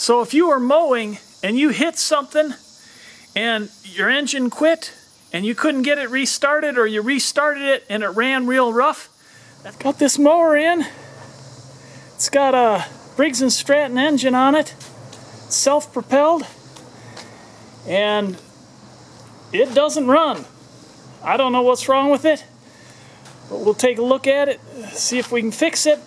So if you were mowing and you hit something and your engine quit and you couldn't get it restarted, or you restarted it and it ran real rough, I've got this mower in. It's got a Briggs & Stratton engine on it, self-propelled, and it doesn't run. I don't know what's wrong with it, but we'll take a look at it, see if we can fix it.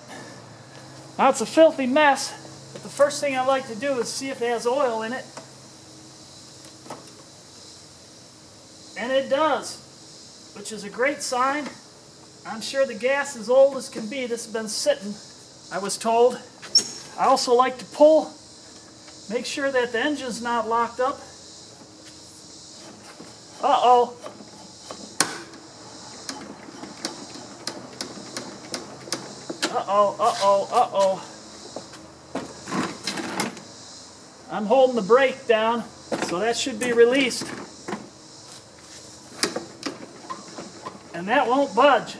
Now it's a filthy mess, but the first thing I like to do is see if it has oil in it. And it does, which is a great sign. I'm sure the gas is old as can be. This has been sitting, I was told. I also like to pull, make sure that the engine's not locked up. Uh-oh. Uh-oh, uh-oh, uh-oh. I'm holding the brake down, so that should be released. And that won't budge.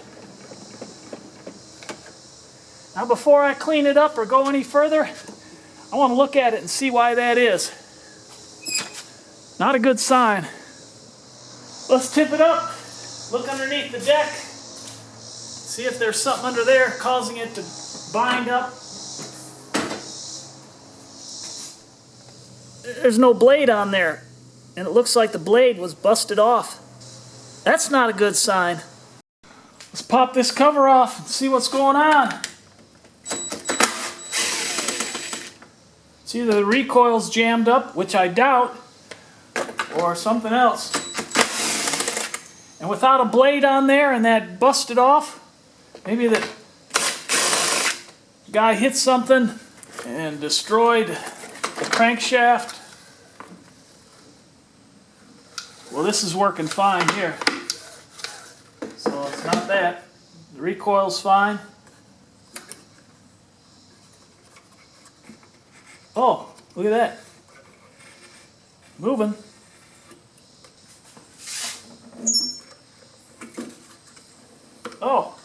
Now before I clean it up or go any further, I want to look at it and see why that is. Not a good sign. Let's tip it up, look underneath the deck, see if there's something under there causing it to bind up. There's no blade on there, and it looks like the blade was busted off. That's not a good sign. Let's pop this cover off and see what's going on. It's either the recoil's jammed up, which I doubt, or something else. And without a blade on there and that busted off, maybe the guy hit something and destroyed the crankshaft. Well, this is working fine here. So it's not that. The recoil's fine. Oh, look at that. Moving. Oh.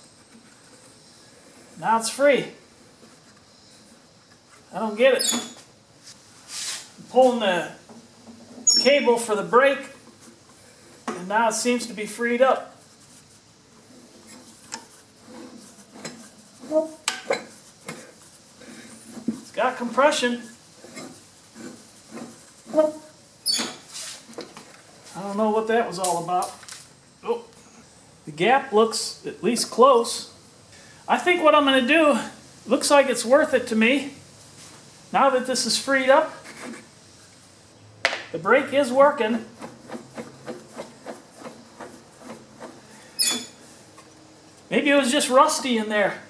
Now it's free. I don't get it. I'm pulling the cable for the brake, and now it seems to be freed up. It's got compression. I don't know what that was all about. Oh, the gap looks at least close. I think what I'm going to do, looks like it's worth it to me. Now that this is freed up, the brake is working. Maybe it was just rusty in there.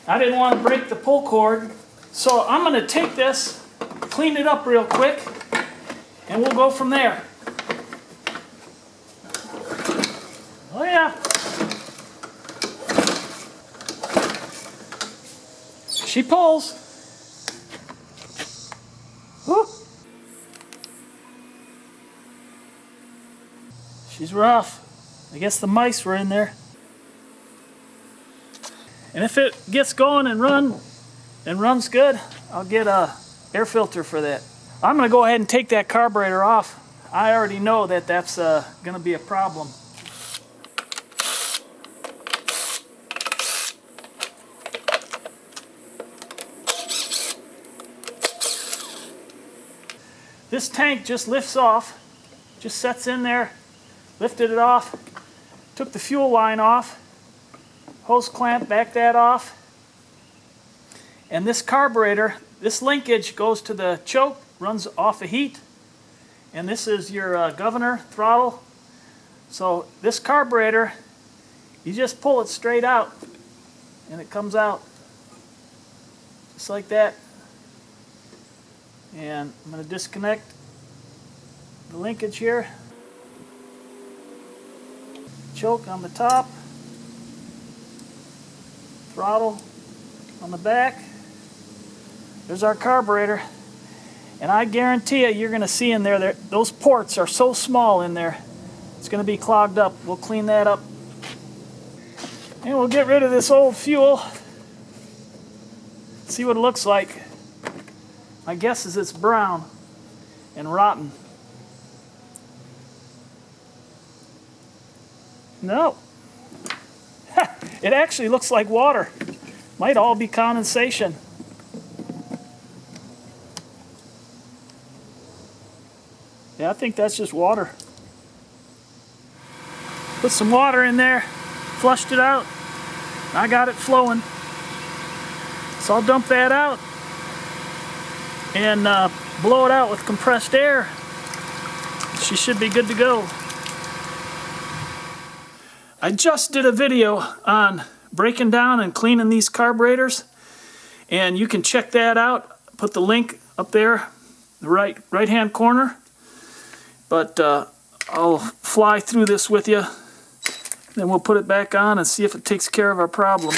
I didn't want to break the pull cord. So I'm going to take this, clean it up real quick, and we'll go from there. Oh yeah. She pulls. Woo. She's rough. I guess the mice were in there. And if it gets going and runs good, I'll get a air filter for that. I'm going to go ahead and take that carburetor off. I already know that that's going to be a problem. This tank just lifts off, just sets in there, lifted it off, took the fuel line off, hose clamp, back that off. And this carburetor, this linkage goes to the choke, runs off of heat. And this is your governor throttle. So this carburetor, you just pull it straight out and it comes out. Just like that. And I'm going to disconnect the linkage here. Choke on the top. Throttle on the back. There's our carburetor. And I guarantee you, you're going to see in there, those ports are so small in there, it's going to be clogged up. We'll clean that up. And we'll get rid of this old fuel. See what it looks like. My guess is it's brown and rotten. No. It actually looks like water. Might all be condensation. Yeah, I think that's just water. Put some water in there, flushed it out. I got it flowing. So I'll dump that out and blow it out with compressed air. She should be good to go. I just did a video on breaking down and cleaning these carburetors, and you can check that out. Put the link up there, the right hand corner. But I'll fly through this with you, then we'll put it back on and see if it takes care of our problem.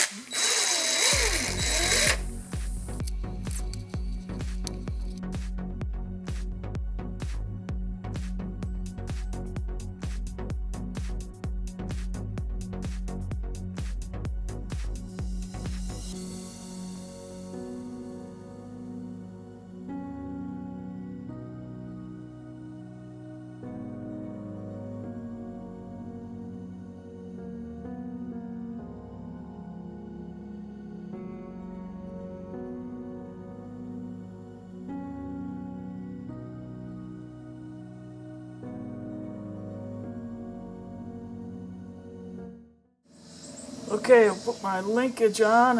Okay, I'll put my linkage on.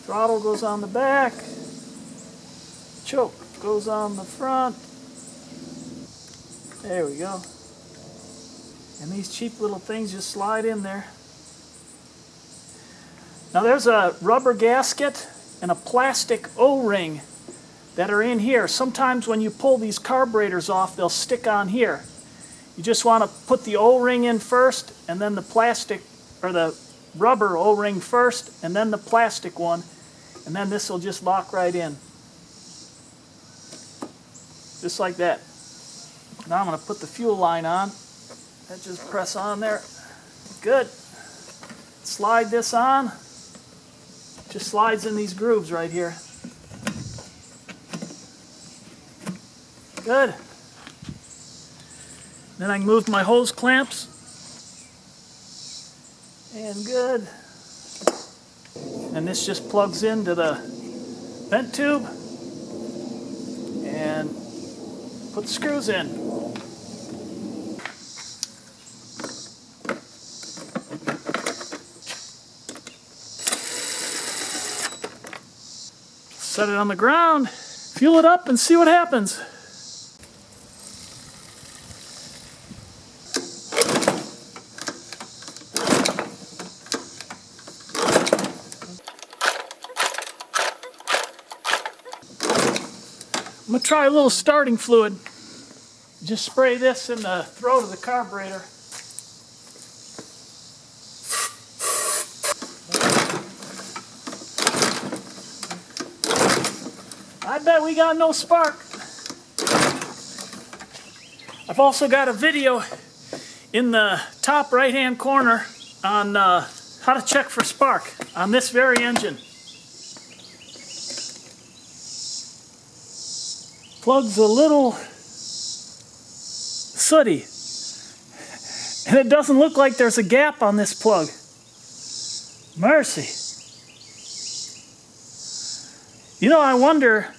Throttle goes on the back. Choke goes on the front. There we go. And these cheap little things just slide in there. Now there's a rubber gasket and a plastic O-ring that are in here. Sometimes when you pull these carburetors off, they'll stick on here. You just want to put the O-ring in first, and then the plastic, or the rubber O-ring first, and then the plastic one, and then this will just lock right in. Just like that. Now I'm going to put the fuel line on. That just press on there. Good. Slide this on. Just slides in these grooves right here. Good. Then I can move my hose clamps. And good. And this just plugs into the vent tube. And put the screws in. Set it on the ground, fuel it up, and see what happens. I'm going to try a little starting fluid. Just spray this in the throat of the carburetor. I bet we got no spark. I've also got a video in the top right hand corner on how to check for spark on this very engine. Plug's a little sooty, and it doesn't look like there's a gap on this plug. Mercy. You know, I wonder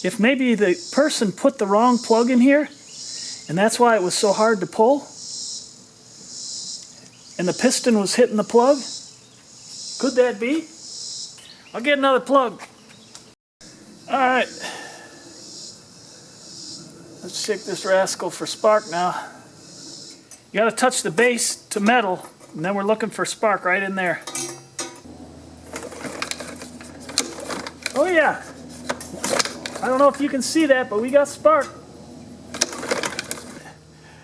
if maybe the person put the wrong plug in here, and that's why it was so hard to pull, and the piston was hitting the plug. Could that be? I'll get another plug. All right. Let's check this rascal for spark now. You gotta touch the base to metal, and then we're looking for spark right in there. Oh yeah. I don't know if you can see that, but we got spark.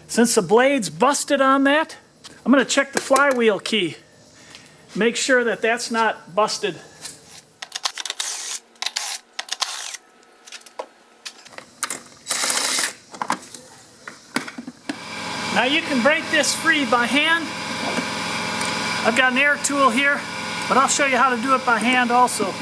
Since the blade's busted on that, I'm gonna check the flywheel key. Make sure that that's not busted. Now you can break this free by hand. I've got an air tool here, but I'll show you how to do it by hand also.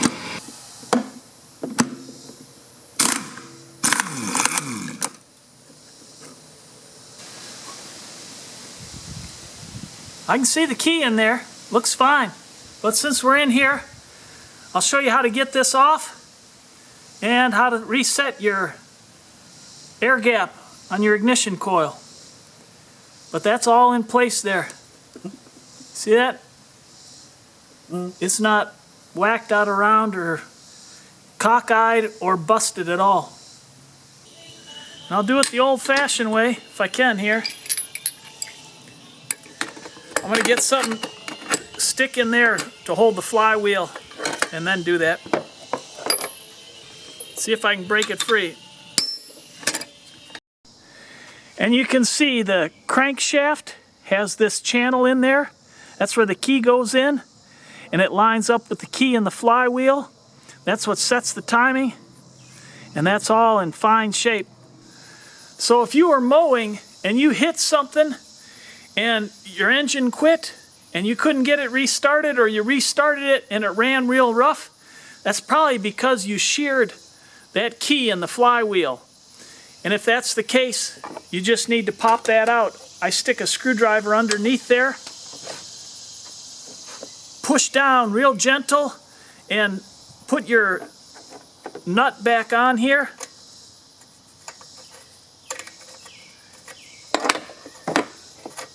I can see the key in there. Looks fine. But since we're in here, I'll show you how to get this off and how to reset your air gap on your ignition coil. But that's all in place there. See that? It's not whacked out around or cockeyed or busted at all. And I'll do it the old-fashioned way if I can here. I'm going to get something stick in there to hold the flywheel and then do that. See if I can break it free. And you can see the crankshaft has this channel in there. That's where the key goes in, and it lines up with the key in the flywheel. That's what sets the timing, and that's all in fine shape. So if you were mowing and you hit something and your engine quit and you couldn't get it restarted, or you restarted it and it ran real rough, that's probably because you sheared that key in the flywheel. And if that's the case, you just need to pop that out. I stick a screwdriver underneath there, push down real gentle, and put your nut back on here.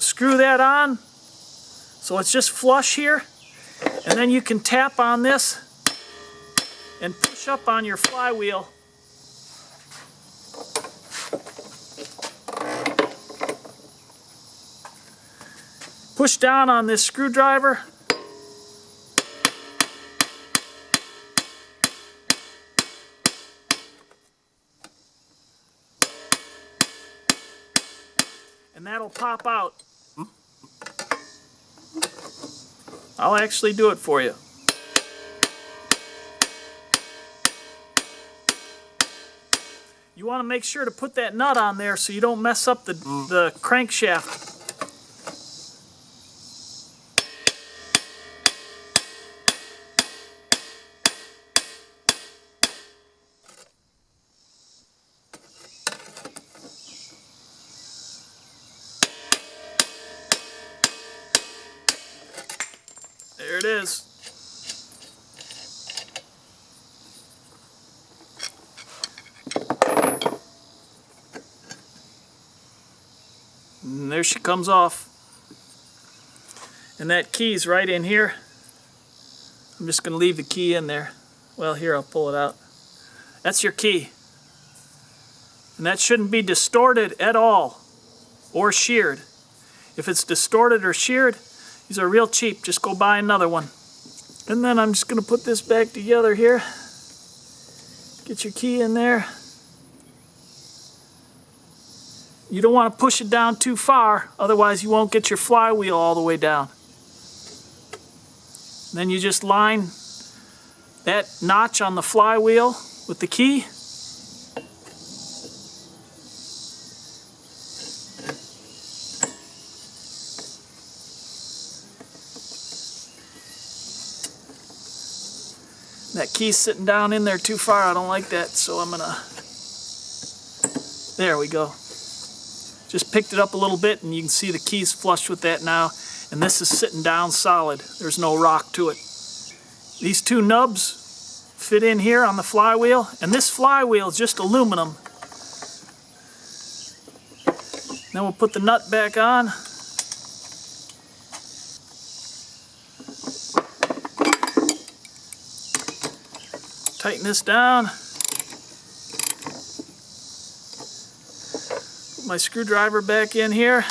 Screw that on so it's just flush here, and then you can tap on this and push up on your flywheel. Push down on this screwdriver. And that'll pop out. I'll actually do it for you. You want to make sure to put that nut on there so you don't mess up the crankshaft. There it is. And there she comes off. And that key's right in here. I'm just going to leave the key in there. Well, here, I'll pull it out. That's your key. And that shouldn't be distorted at all or sheared. If it's distorted or sheared, these are real cheap. Just go buy another one. And then I'm just going to put this back together here. Get your key in there. You don't want to push it down too far, otherwise you won't get your flywheel all the way down. Then you just line that notch on the flywheel with the key. That key's sitting down in there too far. I don't like that, so I'm gonna... There we go. Just picked it up a little bit, and you can see the key's flush with that now. And this is sitting down solid. There's no rock to it. These two nubs fit in here on the flywheel, and this flywheel is just aluminum. Then we'll put the nut back on. Tighten this down. Put my screwdriver back in here.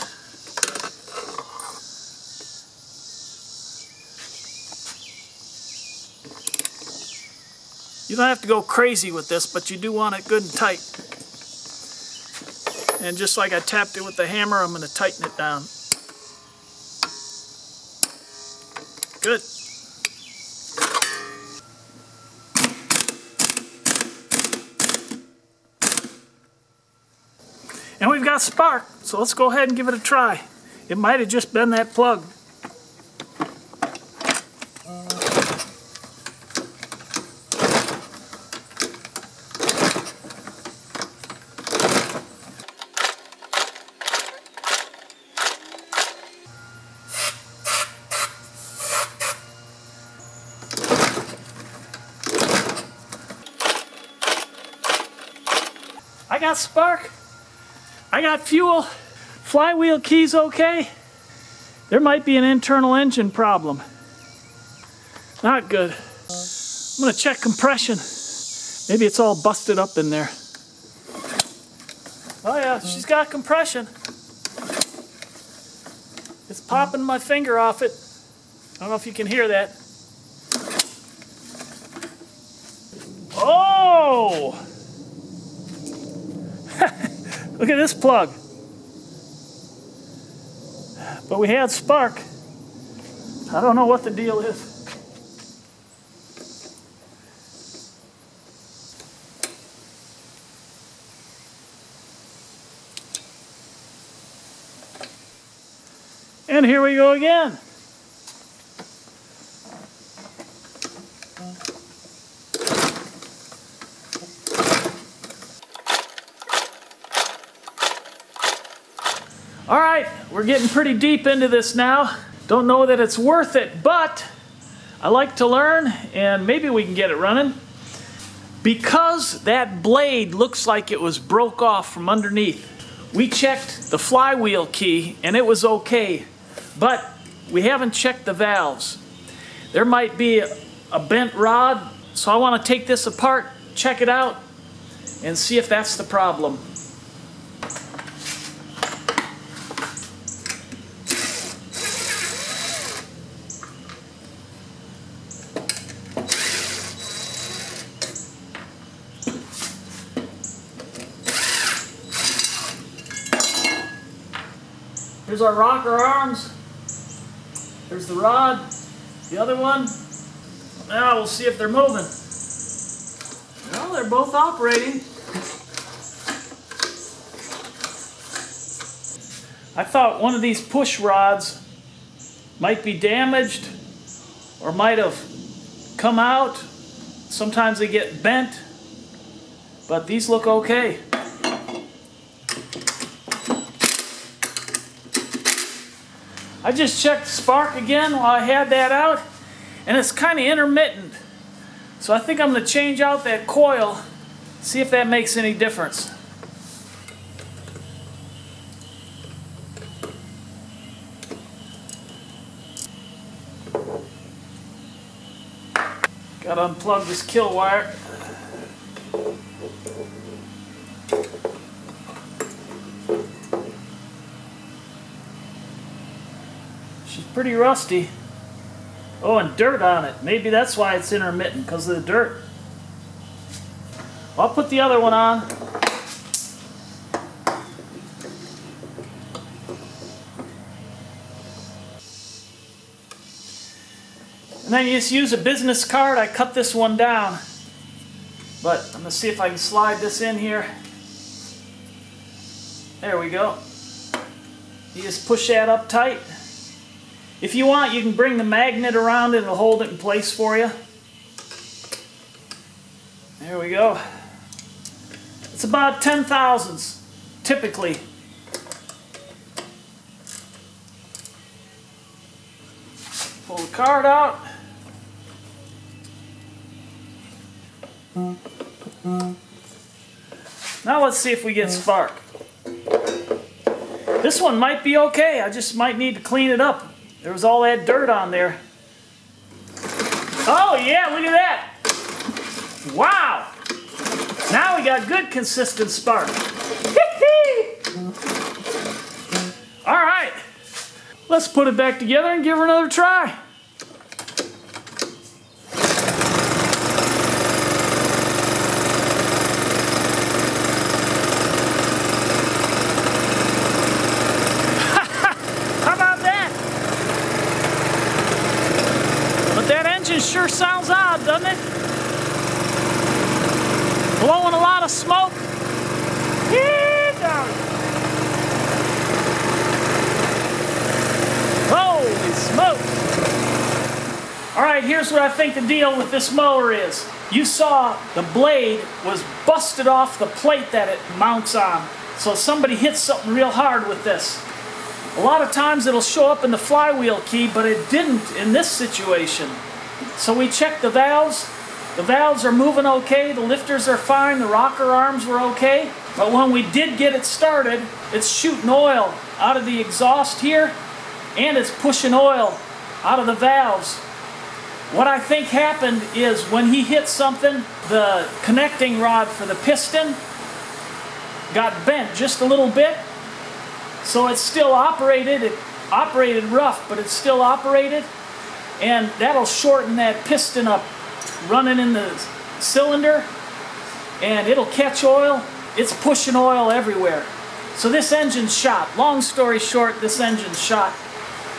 You don't have to go crazy with this, but you do want it good and tight. And just like I tapped it with the hammer, I'm going to tighten it down. Good. And we've got spark, so let's go ahead and give it a try. It might have just been that plug. I got spark. I got fuel. Flywheel key's okay. There might be an internal engine problem. Not good. I'm gonna check compression. Maybe it's all busted up in there. Oh yeah, she's got compression. It's popping my finger off it. I don't know if you can hear that. Oh! Look at this plug. But we had spark. I don't know what the deal is. And here we go again. All right, we're getting pretty deep into this now. Don't know that it's worth it, but I like to learn and maybe we can get it running. Because that blade looks like it was broke off from underneath, we checked the flywheel key and it was okay, but we haven't checked the valves. There might be a bent rod, so I want to take this apart, check it out, and see if that's the problem. Here's our rocker arms. There's the rod. The other one. Now we'll see if they're moving. Well, they're both operating. I thought one of these push rods might be damaged or might have come out. Sometimes they get bent, but these look okay. I just checked spark again while I had that out, and it's kind of intermittent. So I think I'm going to change out that coil, see if that makes any difference. Got to unplug this kill wire. She's pretty rusty. Oh, and dirt on it. Maybe that's why it's intermittent, because of the dirt. I'll put the other one on. And then you just use a business card. I cut this one down. But I'm going to see if I can slide this in here. There we go. You just push that up tight. If you want, you can bring the magnet around and it'll hold it in place for you. There we go. It's about 10 thousandths, typically. Pull the card out. Now let's see if we get spark. This one might be okay. I just might need to clean it up. There was all that dirt on there. Oh yeah, look at that. Wow. Now we got good consistent spark. All right. Let's put it back together and give her another try. Sure sounds odd, doesn't it? Blowing a lot of smoke. Holy smoke! All right, here's what I think the deal with this mower is. You saw the blade was busted off the plate that it mounts on. So somebody hit something real hard with this. A lot of times it'll show up in the flywheel key, but it didn't in this situation. So we checked the valves. The valves are moving okay. The lifters are fine. The rocker arms were okay. But when we did get it started, it's shooting oil out of the exhaust here, and it's pushing oil out of the valves. What I think happened is when he hit something, the connecting rod for the piston got bent just a little bit. So it still operated. It operated rough, but it still operated. And that'll shorten that piston up running in the cylinder, and it'll catch oil. It's pushing oil everywhere. So this engine's shot. Long story short, this engine's shot.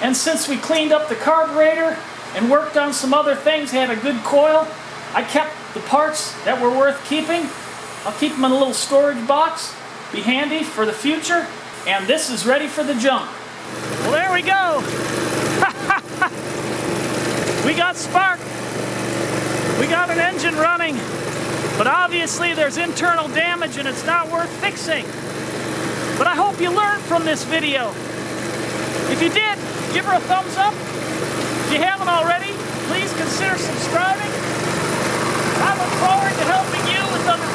And since we cleaned up the carburetor and worked on some other things, had a good coil, I kept the parts that were worth keeping. I'll keep them in a little storage box, be handy for the future, and this is ready for the jump. Well, there we go. We got spark. We got an engine running, but obviously there's internal damage and it's not worth fixing. But I hope you learned from this video. If you did, give her a thumbs up. If you haven't already, please consider subscribing. I look forward to helping you with other